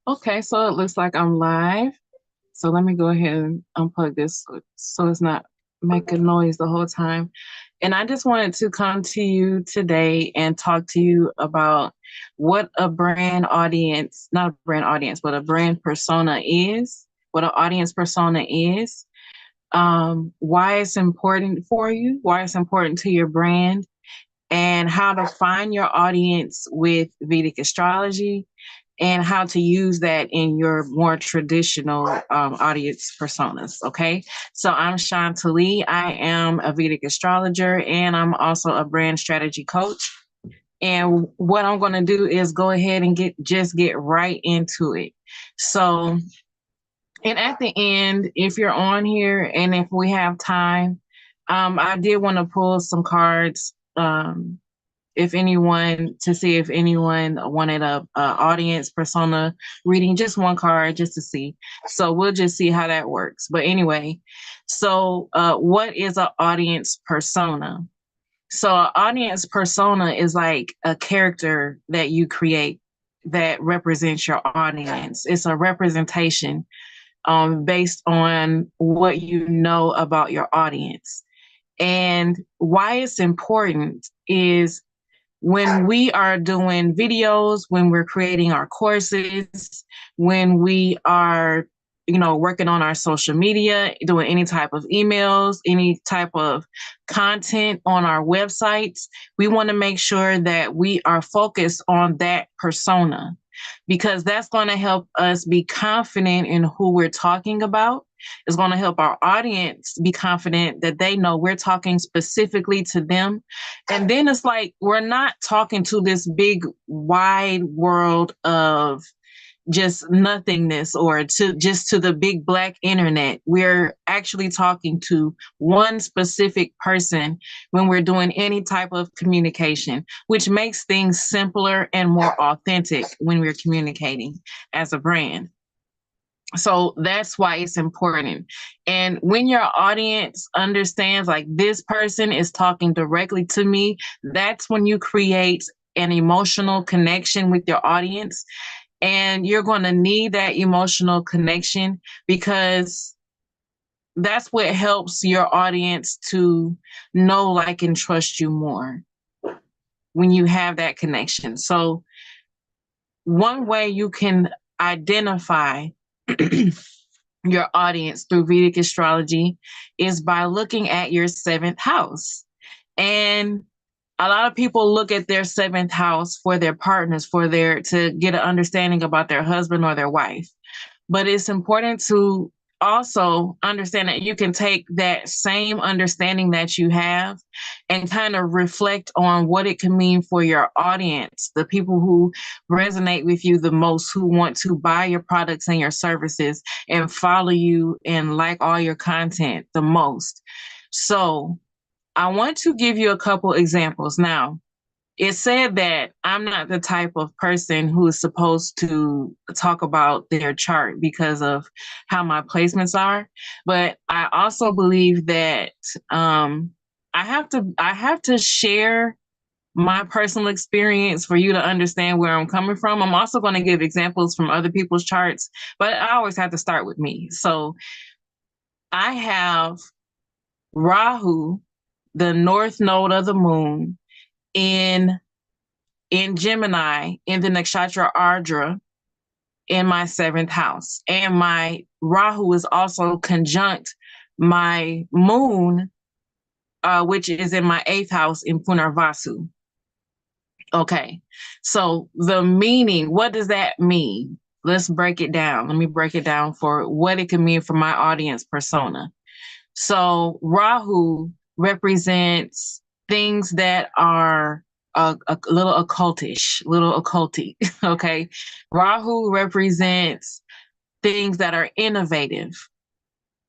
Okay, so it looks like I'm live. So let me go ahead and unplug this so it's not making noise the whole time. And I just wanted to come to you today and talk to you about what a brand audience, not a brand audience, but a brand persona is, what an audience persona is, why it's important for you, why it's important to your brand, and how to find your audience with Vedic astrology and how to use that in your more traditional audience personas. Okay. So I'm Shantali. I am a Vedic astrologer and I'm also a brand strategy coach. And what I'm going to do is go ahead and get right into it. So, and at the end, if you're on here and if we have time, I did want to pull some cards. If anyone to see if anyone wanted a audience persona reading, just one card just to see. So we'll just see how that works. But anyway, so what is an audience persona? So an audience persona is like a character that you create that represents your audience. It's a representation based on what you know about your audience. And why it's important is when we are doing videos, when we're creating our courses, when we are, working on our social media, doing any type of emails, any type of content on our websites, we want to make sure that we are focused on that persona because that's going to help us be confident in who we're talking about. It's going to help our audience be confident that they know we're talking specifically to them. And then it's like we're not talking to this big wide world of just nothingness or to the big black internet. We're actually talking to one specific person when we're doing any type of communication, which makes things simpler and more authentic when we're communicating as a brand. So that's why it's important. And when your audience understands like this person is talking directly to me, that's when you create an emotional connection with your audience. And you're going to need that emotional connection because that's what helps your audience to know, like, and trust you more when you have that connection. So one way you can identify your audience through Vedic astrology is by looking at your seventh house. And a lot of people look at their seventh house for their partners, to get an understanding about their husband or their wife. But it's important to also understand that you can take that same understanding that you have and kind of reflect on what it can mean for your audience, the people who resonate with you the most, who want to buy your products and your services and follow you and like all your content the most. So I want to give you a couple examples. Now, it said that I'm not the type of person who is supposed to talk about their chart because of how my placements are. But I also believe that I have to share my personal experience for you to understand where I'm coming from. I'm also going to give examples from other people's charts, but I always have to start with me. So I have Rahu, the north node of the moon, in Gemini in the nakshatra Ardra in my seventh house. And my Rahu is also conjunct my moon, which is in my eighth house in Punarvasu. Okay, so the meaning, what does that mean? Let's break it down. Let me break it down for what it can mean for my audience persona. So Rahu represents things that are a little occultish, little occulty. Okay. Rahu represents things that are innovative,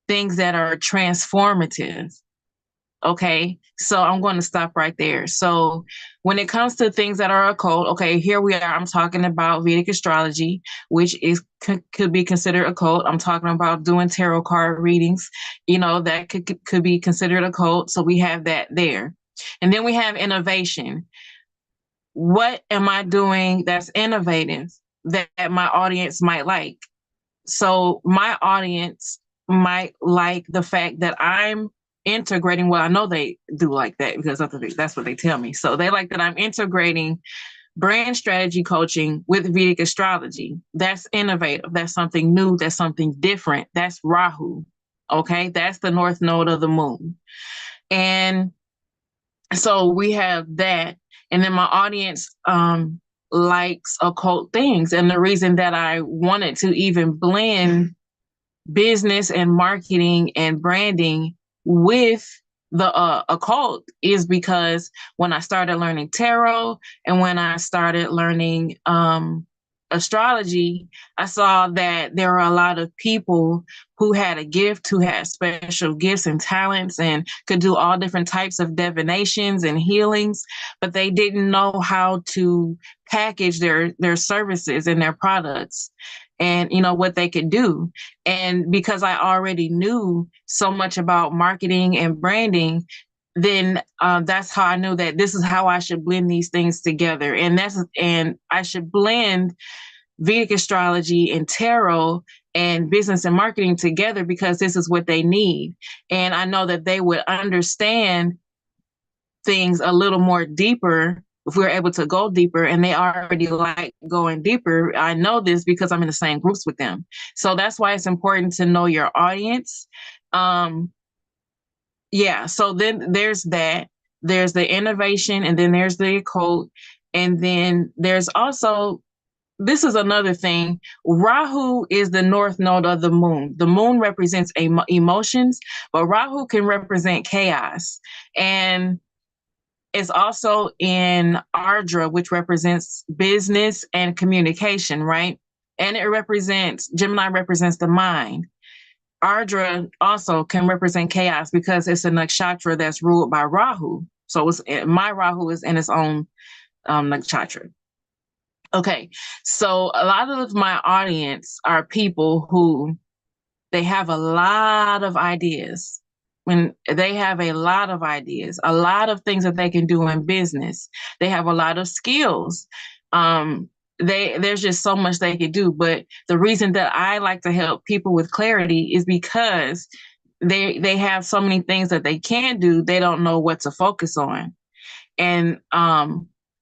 things that are transformative. Okay. So I'm going to stop right there. So when it comes to things that are occult, okay, here we are. I'm talking about Vedic astrology, which could be considered occult. I'm talking about doing tarot card readings, that could be considered occult. So we have that there. And then we have innovation. what am I doing that's innovative that my audience might like? So my audience might like the fact that I'm integrating, well, I know they do like that because that's what they tell me. So they like that I'm integrating brand strategy coaching with Vedic astrology. That's innovative. That's something new. That's something different. That's Rahu. Okay. That's the north node of the moon. And so we have that. And then my audience likes occult things. And the reason that I wanted to even blend business and marketing and branding with the occult is because when I started learning tarot and when I started learning astrology, I saw that there were a lot of people who had a gift, who had special gifts and talents and could do all different types of divinations and healings, but they didn't know how to package their services and their products and what they could do. And because I already knew so much about marketing and branding, then that's how I knew that this is how I should blend these things together. And I should blend Vedic astrology and tarot and business and marketing together because this is what they need. And I know that they would understand things a little more deeper if we're able to go deeper, and they already like going deeper. I know this because I'm in the same groups with them. So that's why it's important to know your audience. Yeah. So then there's that. There's the innovation, and then there's the occult. And then there's also, this is another thing. Rahu is the north node of the moon. The moon represents emotions, but Rahu can represent chaos. And it's also in Ardra, which represents business and communication, right? And Gemini represents the mind. Ardra also can represent chaos because it's a nakshatra that's ruled by Rahu. So my Rahu is in its own nakshatra. Okay, so a lot of my audience are people who they have a lot of ideas. When they have a lot of ideas, a lot of things that they can do in business. They have a lot of skills. There's just so much they could do. But the reason that I like to help people with clarity is because they have so many things that they can do. They don't know what to focus on. And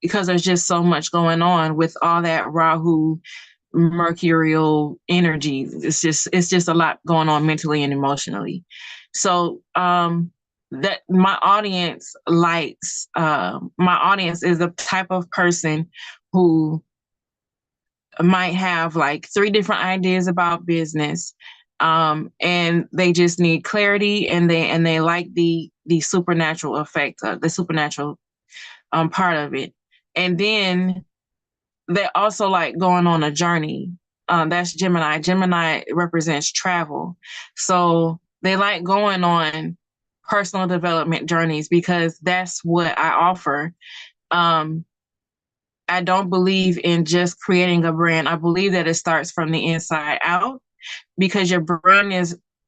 because there's just so much going on with all that Rahu mercurial energy. It's just a lot going on mentally and emotionally. So that my audience likes, my audience is the type of person who might have like 3 different ideas about business, and they just need clarity, and they like the supernatural effect, the supernatural part of it. And then they also like going on a journey. That's Gemini. Gemini represents travel. So they like going on personal development journeys because that's what I offer. I don't believe in just creating a brand. I believe that it starts from the inside out because your brand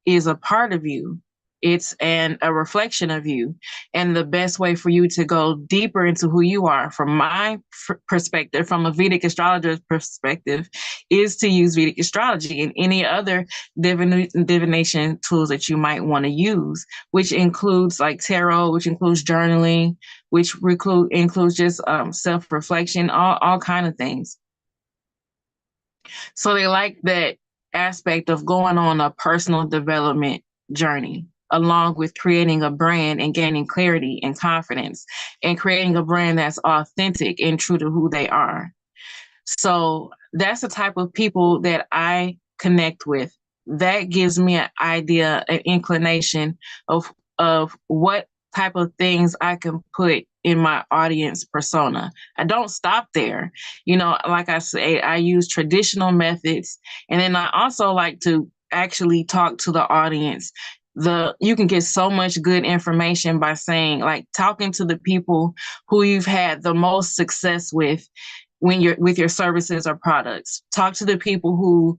is a part of you. It's a reflection of you. And the best way for you to go deeper into who you are, from my perspective, from a Vedic astrologer's perspective, is to use Vedic astrology and any other divination tools that you might want to use, which includes like tarot, which includes journaling, which includes just self-reflection, all kind of things. So they like that aspect of going on a personal development journey, along with creating a brand and gaining clarity and confidence and creating a brand that's authentic and true to who they are. So that's the type of people that I connect with. That gives me an idea, an inclination of what type of things I can put in my audience persona. I don't stop there. Like I say, I use traditional methods, and then I also like to actually talk to the audience. You can get so much good information by saying, like, talking to the people who you've had the most success with when you're with your services or products. Talk to the people who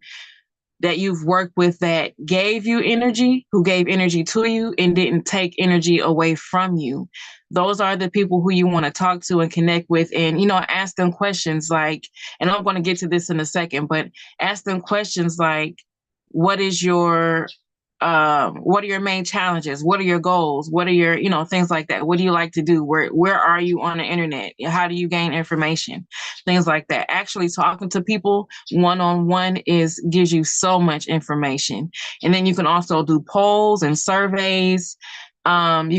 that you've worked with that gave you energy, who gave energy to you and didn't take energy away from you. Those are the people who you want to talk to and connect with, and, you know, ask them questions like, and I'm going to get to this in a second, but ask them questions like, what are your main challenges? What are your goals? What are your, you know, things like that? What do you like to do? Where are you on the internet? How do you gain information? Things like that. Actually talking to people one-on-one gives you so much information. And then you can also do polls and surveys. You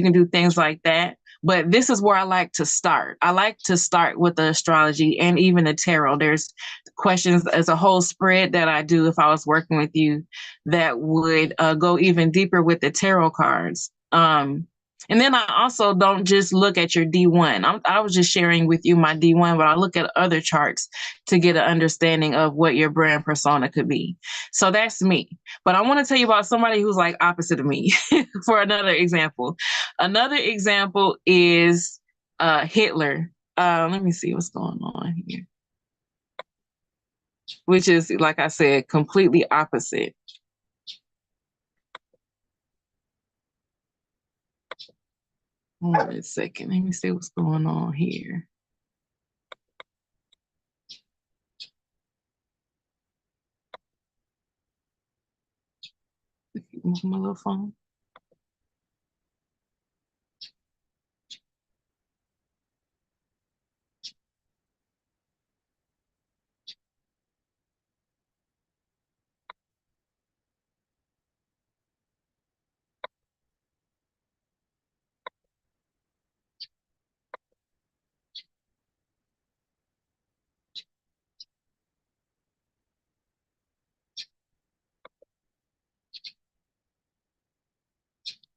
can do things like that. But this is where I like to start. I like to start with the astrology and even the tarot. There's questions as a whole spread that I do if I was working with you that would go even deeper with the tarot cards. And then I also don't just look at your D1. I was just sharing with you my D1, but I look at other charts to get an understanding of what your brand persona could be. So that's me. But I want to tell you about somebody who's like opposite of me for another example. Another example is Hitler. Let me see what's going on here. Which is, like I said, completely opposite. Hold on a second. Let me see what's going on here. Move my little phone.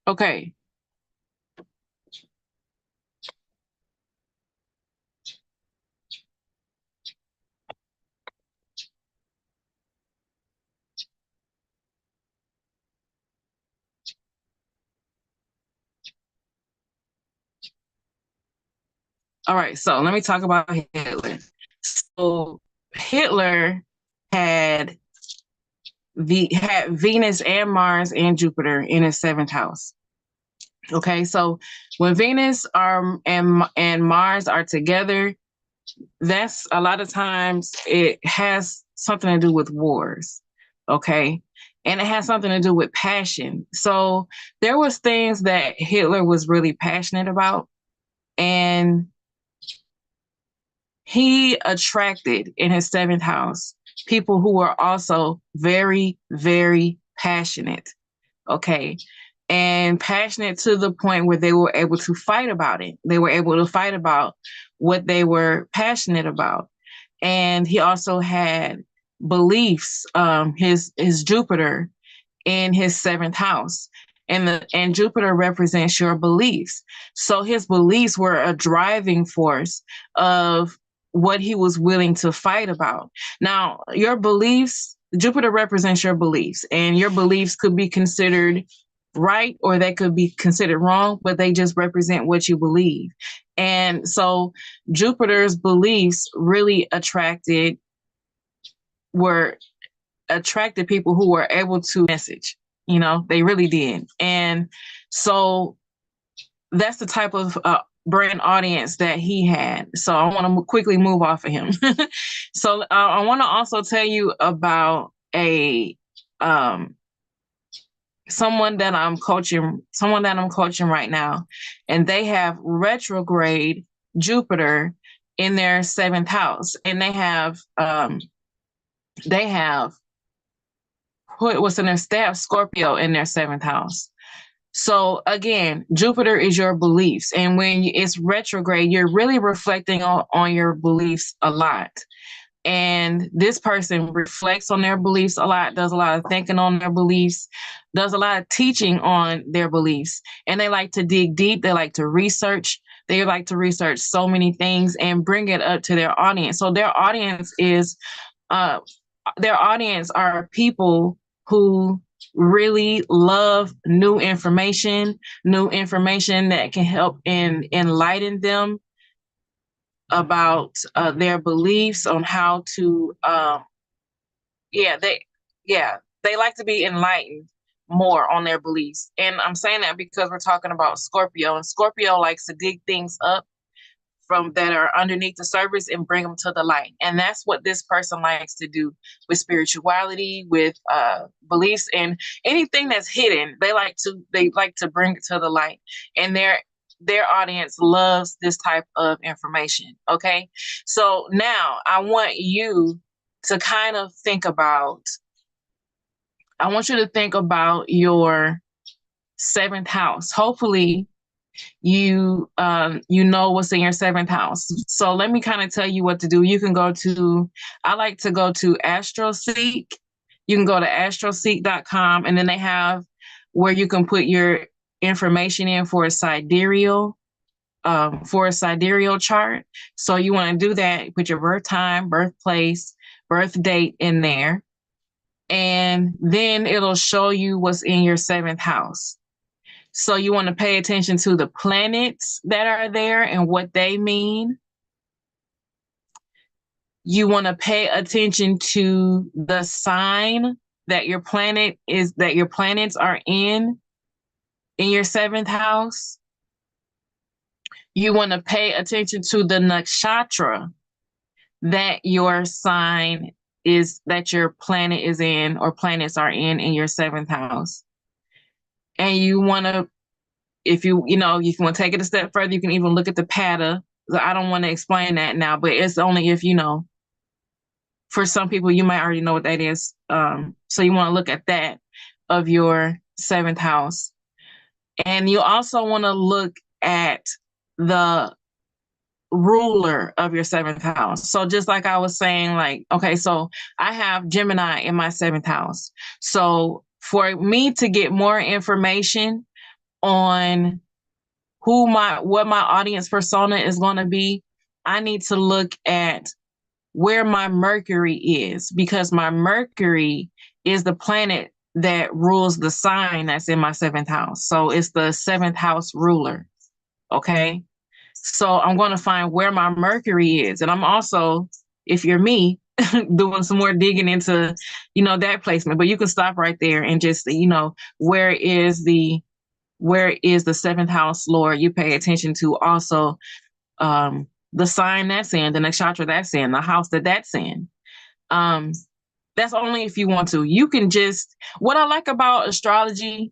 Okay. All right, so let me talk about Hitler. So Hitler had Venus and Mars and Jupiter in his seventh house. Okay, so when Venus and Mars are together, that's a lot of times it has something to do with wars. Okay, and it has something to do with passion. So there was things that Hitler was really passionate about, and he attracted in his seventh house people who were also very, very passionate. Okay. And passionate to the point where they were able to fight about it. They were able to fight about what they were passionate about. And he also had beliefs, his Jupiter in his seventh house. And Jupiter represents your beliefs. So his beliefs were a driving force of what he was willing to fight about. Now, your beliefs, Jupiter represents your beliefs, and your beliefs could be considered right or they could be considered wrong, but they just represent what you believe. And so Jupiter's beliefs really were attracted people who were able to message, you know, they really did. And so that's the type of brand audience that he had. So I want to quickly move off of him. So I want to also tell you about someone that I'm coaching right now, and they have retrograde Jupiter in their seventh house, and they have what's in their staff Scorpio in their seventh house. So again, Jupiter is your beliefs, and when it's retrograde, you're really reflecting on your beliefs a lot. And this person reflects on their beliefs a lot, does a lot of thinking on their beliefs, does a lot of teaching on their beliefs. And they like to dig deep. They like to research. They like to research so many things and bring it up to their audience. So their audience are people who really love new information that can help enlighten them about their beliefs on how to they like to be enlightened more on their beliefs. And I'm saying that because we're talking about Scorpio, and Scorpio likes to dig things up from that are underneath the surface and bring them to the light. And that's what this person likes to do with spirituality, with beliefs, and anything that's hidden. They like to bring it to the light, and their audience loves this type of information. Okay, so now I want you to kind of think about. I want you to think about your seventh house. Hopefully, you know what's in your seventh house. So let me kind of tell you what to do. You can go to, I like to go to AstroSeek. You can go to astroseek.com, and then they have where you can put your information in for a sidereal chart. So you want to do that, put your birth time, birthplace, birth date in there, and then it'll show you what's in your seventh house. So you want to pay attention to the planets that are there and what they mean. You want to pay attention to the sign that your planets are in your seventh house. You want to pay attention to the nakshatra that your sign is, that your planet is in, or planets are in your seventh house. And you want to, if you want to take it a step further, you can even look at the pada. I don't want to explain that now, but it's only if for some people, you might already know what that is. So you want to look at that of your seventh house. And you also want to look at the ruler of your seventh house. So just like I was saying, like, okay, so I have Gemini in my seventh house. So for me to get more information on what my audience persona is going to be, I need to look at where my Mercury is, because my Mercury is the planet that rules the sign that's in my seventh house. So it's the seventh house ruler. Okay. So I'm going to find where my Mercury is. And I'm also, if you're me, doing some more digging into, that placement. But you can stop right there and just, where is the seventh house lord? You pay attention to also the sign that's in, the nakshatra that's in, the house that's in. That's only if you want to. You can just, what I like about astrology,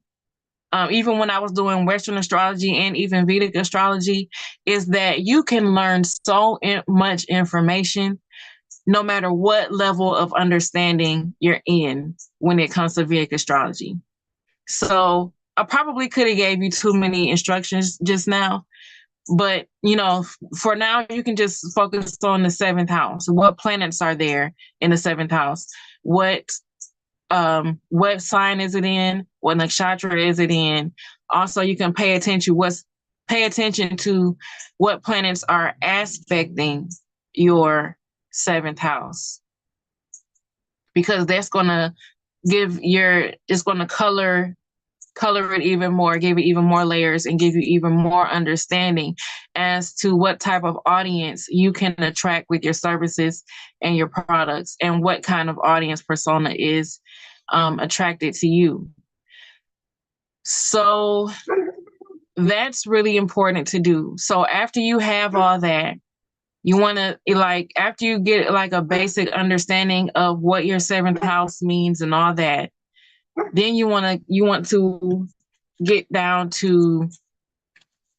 even when I was doing Western astrology and even Vedic astrology, is that you can learn so much information no matter what level of understanding you're in when it comes to Vedic astrology. So I probably could have gave you too many instructions just now, but for now you can just focus on the seventh house. What planets are there in the seventh house? What sign is it in? What nakshatra is it in? Also, you can pay attention to what planets are aspecting your seventh house, because that's going to it's going to color it even more, give it even more layers, and give you even more understanding as to what type of audience you can attract with your services and your products, and what kind of audience persona is attracted to you. So that's really important to do. So after you have all that, you want to, after you get a basic understanding of what your seventh house means and all that, then you want to get down to,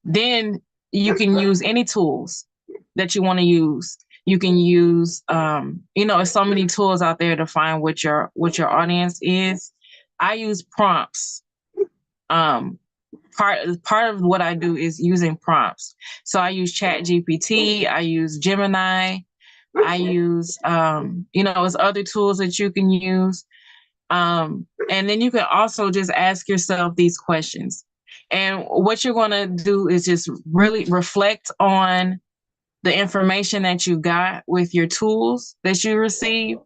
then you can use any tools that you want to use. You can use, there's so many tools out there to find what your audience is. I use prompts. Part of what I do is using prompts. So I use ChatGPT, I use Gemini, I use, there's other tools that you can use. And then you can also just ask yourself these questions. And what you're going to do is just really reflect on the information that you got with your tools that you receive.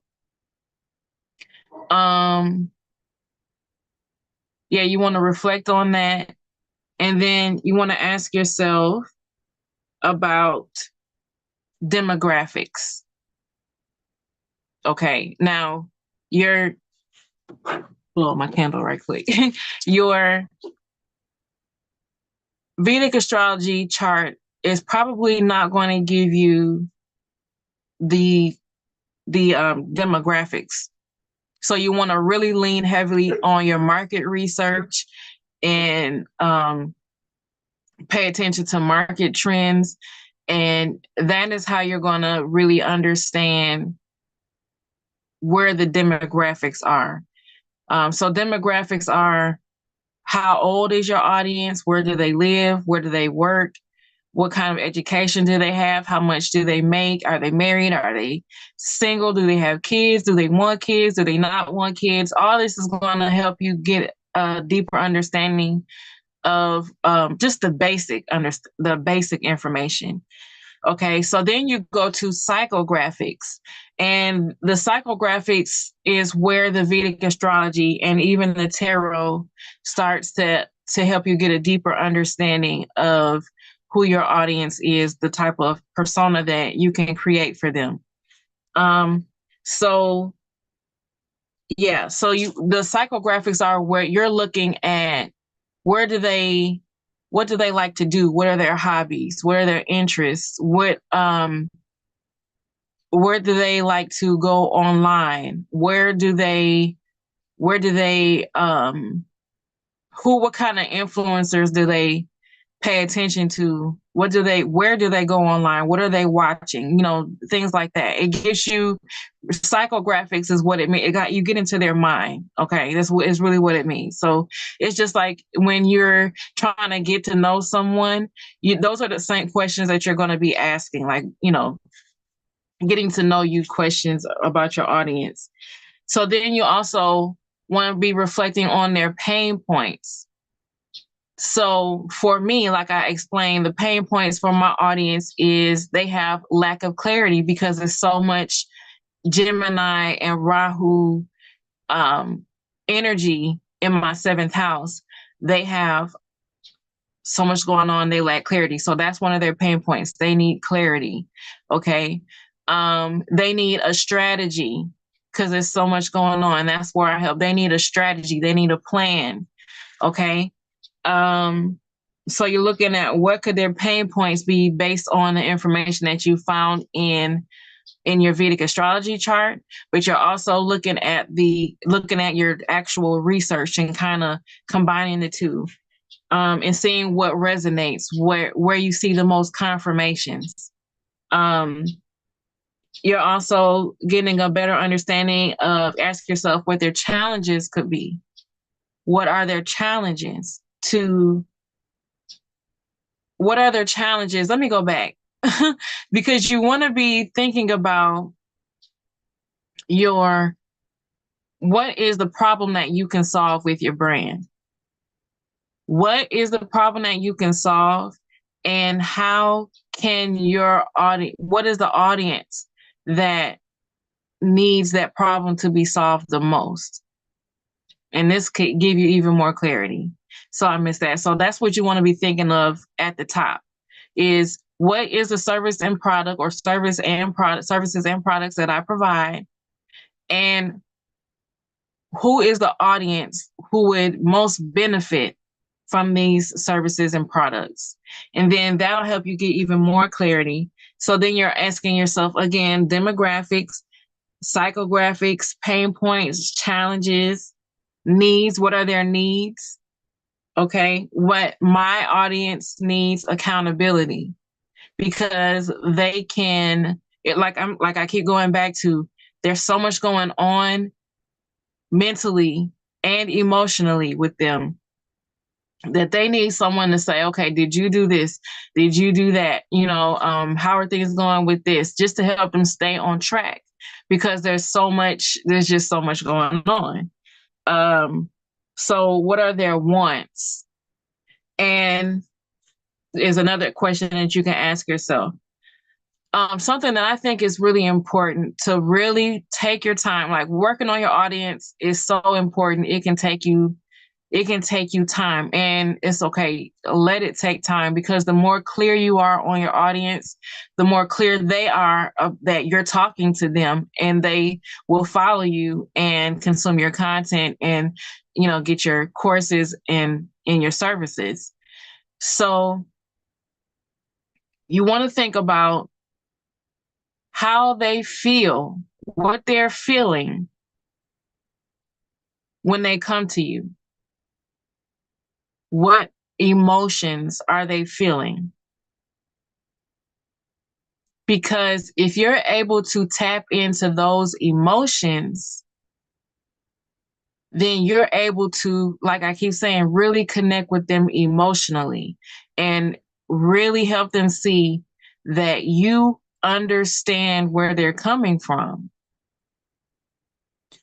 You want to reflect on that. And then you want to ask yourself about demographics. Okay, now your blow my candle right quick. Your Vedic astrology chart is probably not going to give you the demographics. So you want to really lean heavily on your market research and pay attention to market trends. And that is how you're going to really understand where the demographics are. So demographics are: how old is your audience? Where do they live? Where do they work? What kind of education do they have? How much do they make? Are they married? Are they single? Do they have kids? Do they want kids? Do they not want kids? All this is going to help you get a deeper understanding of just the basic information. Okay, so then you go to psychographics, and the psychographics is where the Vedic astrology and even the tarot starts to help you get a deeper understanding of who your audience is, the type of persona that you can create for them. So yeah, so the psychographics are where you're looking at what do they like to do? What are their hobbies? What are their interests? Where do they like to go online? What kind of influencers do they pay attention to? Where do they go online? What are they watching? Things like that. It gives you psychographics is what it means. You get into their mind. Okay. That's what is really what it means. So it's just like when you're trying to get to know someone, those are the same questions that you're going to be asking, like, getting to know you questions about your audience. So then you also want to be reflecting on their pain points. So for me, like I explained, the pain points for my audience is they have lack of clarity because there's so much Gemini and Rahu energy in my 7th house. They have so much going on, they lack clarity. So that's one of their pain points. They need clarity. Okay. They need a strategy because there's so much going on. That's where I help. They need a strategy. They need a plan. Okay. So you're looking at what could their pain points be based on the information that you found in your Vedic astrology chart, but you're also looking at your actual research and kind of combining the two, and seeing what resonates, where you see the most confirmations. You're also getting a better understanding of, ask yourself what their challenges could be. What are their challenges? What are their challenges? Let me go back. Because you want to be thinking about what is the problem that you can solve with your brand? What is the problem that you can solve, and how can your audience, what is the audience that needs that problem to be solved the most? And this could give you even more clarity. So I missed that. So that's what you want to be thinking of at the top, is what is the service and product, or services and products that I provide, and who is the audience who would most benefit from these services and products. And then that'll help you get even more clarity. So then you're asking yourself again, demographics, psychographics, pain points, challenges, needs. What are their needs? Okay. What my audience needs: accountability, because they can, I keep going back to, there's so much going on mentally and emotionally with them that they need someone to say, okay, did you do this? Did you do that? How are things going with this? Just to help them stay on track, because there's just so much going on. So what are their wants? And is another question that you can ask yourself. Something that I think is really important to really take your time, like working on your audience is so important. It can take you It can take you time, and it's okay. Let it take time, because the more clear you are on your audience, the more clear they are that you're talking to them, and they will follow you and consume your content and, get your courses and in your services. So you want to think about how they feel, what they're feeling when they come to you. What emotions are they feeling? Because if you're able to tap into those emotions, then you're able to, like I keep saying, really connect with them emotionally and really help them see that you understand where they're coming from.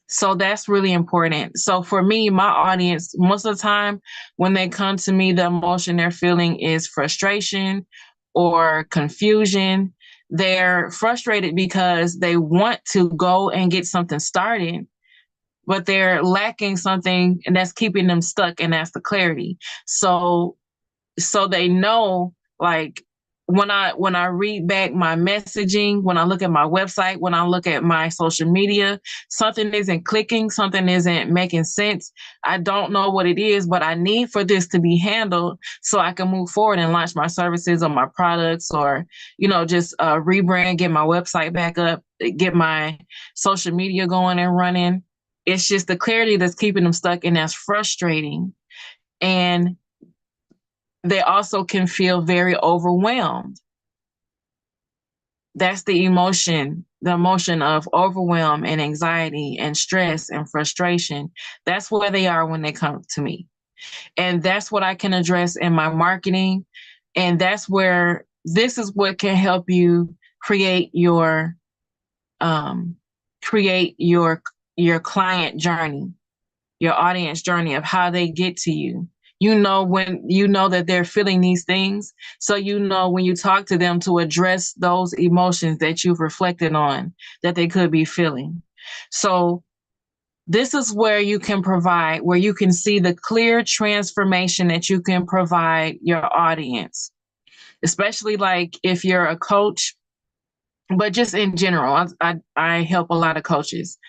So that's really important. So for me, my audience, most of the time when they come to me, the emotion they're feeling is frustration or confusion. They're frustrated because they want to go and get something started, but they're lacking something, and that's keeping them stuck, and that's the clarity. So they know, like, when I read back my messaging, when I look at my website, when I look at my social media, something isn't clicking, something isn't making sense. I don't know what it is, but I need for this to be handled so I can move forward and launch my services or my products, or just rebrand, get my website back up, get my social media going and running. It's just the clarity that's keeping them stuck, and that's frustrating. And they also can feel very overwhelmed. That's the emotion of overwhelm and anxiety and stress and frustration. That's where they are when they come to me. And that's what I can address in my marketing. And that's where this is what can help you create your client journey, your audience journey of how they get to you. When you know that they're feeling these things, so when you talk to them, to address those emotions that you've reflected on that they could be feeling. So this is where you can see the clear transformation that you can provide your audience, especially like if you're a coach, but just in general. I help a lot of coaches,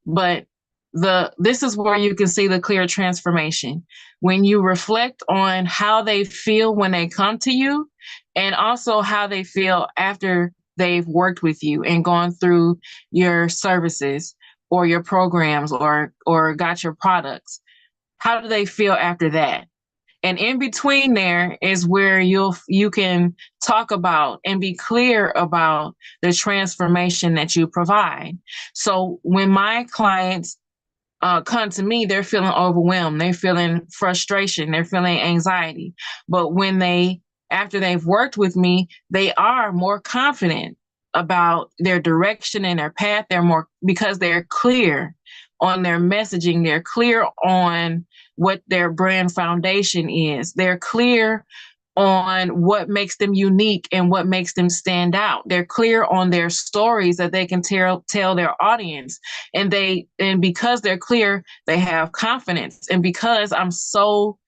but this is where you can see the clear transformation when you reflect on how they feel when they come to you, and also how they feel after they've worked with you and gone through your services or your programs or got your products. How do they feel after that? And in between there is where you can talk about and be clear about the transformation that you provide. So when my clients come to me, they're feeling overwhelmed, they're feeling frustration, they're feeling anxiety. But after they've worked with me, they are more confident about their direction and their path. Because they're clear on their messaging, they're clear on what their brand foundation is. They're clear on what makes them unique and what makes them stand out. They're clear on their stories that they can tell their audience. And because they're clear, they have confidence. And because I'm so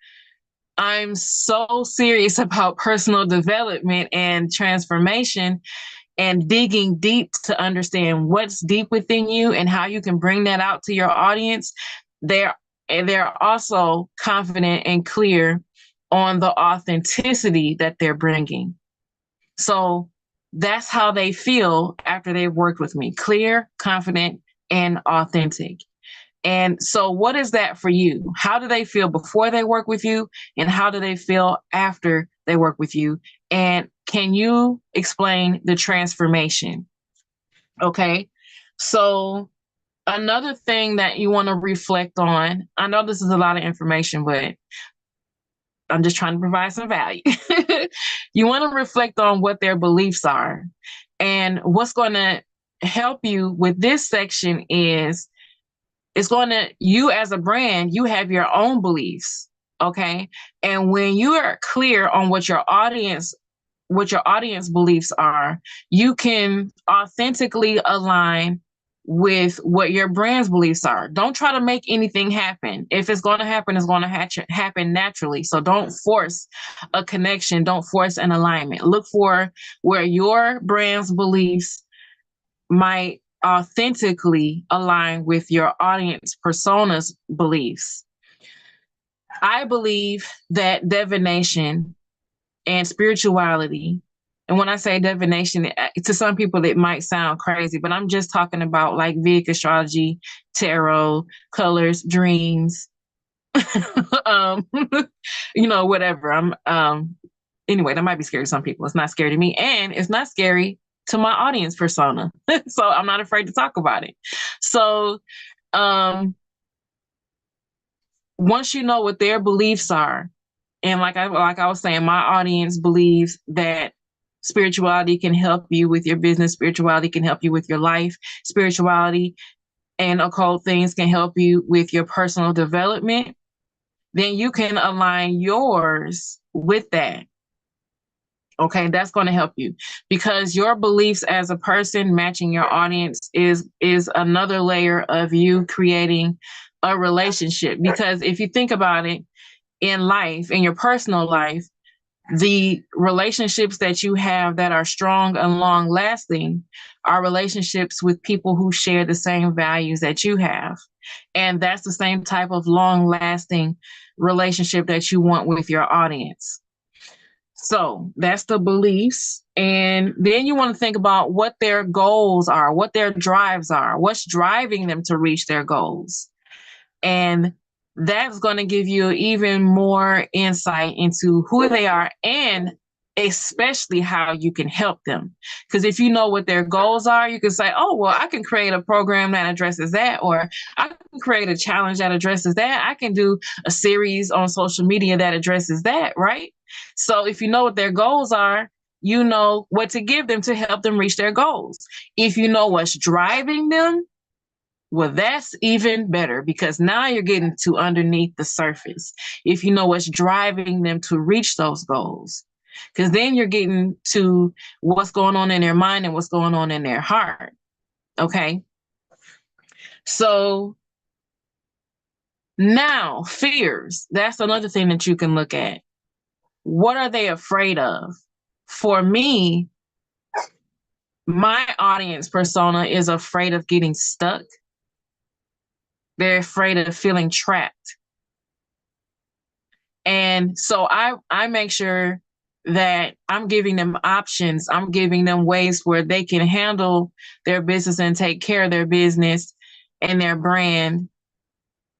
serious about personal development and transformation and digging deep to understand what's deep within you and how you can bring that out to your audience, they're also confident and clear on the authenticity that they're bringing. So that's how they feel after they've worked with me: clear, confident, and authentic. And so what is that for you? How do they feel before they work with you? And how do they feel after they work with you? And can you explain the transformation? Okay. So another thing that you want to reflect on, I know this is a lot of information, but I'm just trying to provide some value. You want to reflect on what their beliefs are. And what's going to help you with this section is you as a brand, you have your own beliefs. Okay. And when you are clear on what your audience beliefs are, you can authentically align with what your brand's beliefs are. Don't try to make anything happen. If it's going to happen, it's going to happen naturally. So don't force a connection. Don't force an alignment. Look for where your brand's beliefs might authentically align with your audience persona's beliefs. I believe that divination and spirituality, and when I say divination, to some people it might sound crazy, but I'm just talking about like Vedic astrology, tarot, colors, dreams, um, whatever. Anyway, that might be scary to some people. It's not scary to me, and it's not scary to my audience persona. So I'm not afraid to talk about it. So once you know what their beliefs are, and like I was saying, my audience believes that spirituality can help you with your business, spirituality can help you with your life, spirituality and occult things can help you with your personal development, then you can align yours with that. Okay, that's going to help you, because your beliefs as a person matching your audience is another layer of you creating a relationship. Because if you think about it, in life, in your personal life, the relationships that you have that are strong and long lasting are relationships with people who share the same values that you have. And that's the same type of long lasting relationship that you want with your audience. So that's the beliefs. And then you want to think about what their goals are, what their drives are, what's driving them to reach their goals. And that's going to give you even more insight into who they are, and especially how you can help them. Because if you know what their goals are, you can say, oh, well, I can create a program that addresses that, or I can create a challenge that addresses that. I can do a series on social media that addresses that, right? So if you know what their goals are, you know what to give them to help them reach their goals. If you know what's driving them, well, that's even better, because now you're getting to underneath the surface. If you know what's driving them to reach those goals, because then you're getting to what's going on in their mind and what's going on in their heart. Okay. So now fears, that's another thing that you can look at. What are they afraid of? For me, my audience persona is afraid of getting stuck. They're afraid of feeling trapped. And so I make sure that I'm giving them options. I'm giving them ways where they can handle their business and take care of their business and their brand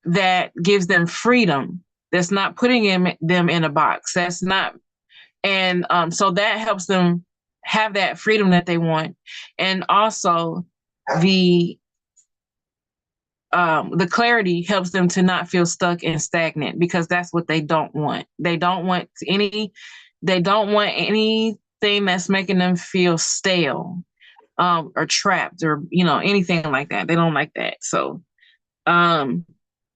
that gives them freedom. That's not putting them in a box. That's not, and so that helps them have that freedom that they want. And also the clarity helps them to not feel stuck and stagnant, because that's what they don't want. They don't want anything that's making them feel stale, or trapped, or, anything like that. They don't like that. So,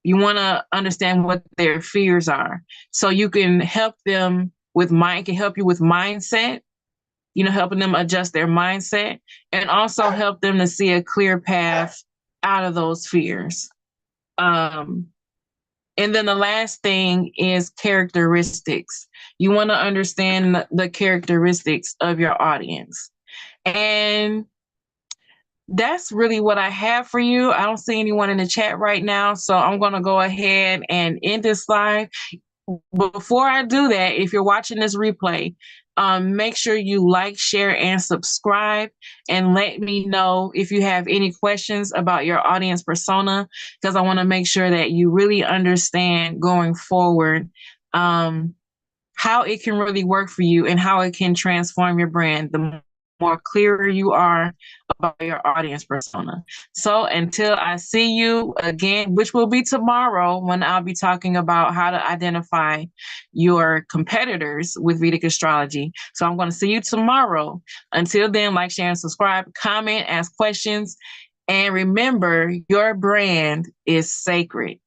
you want to understand what their fears are, so you can help them with help you with mindset, helping them adjust their mindset, and also help them to see a clear path out of those fears. And then the last thing is characteristics. You want to understand the characteristics of your audience. And that's really what I have for you. I don't see anyone in the chat right now, so I'm going to go ahead and end this live. Before I do that, if you're watching this replay, make sure you like, share, and subscribe, and let me know if you have any questions about your audience persona, because I want to make sure that you really understand going forward how it can really work for you and how it can transform your brand. The more clearer you are about your audience persona. So until I see you again, which will be tomorrow, when I'll be talking about how to identify your competitors with Vedic astrology. So I'm going to see you tomorrow. Until then, like, share, and subscribe, comment, ask questions, and remember, your brand is sacred.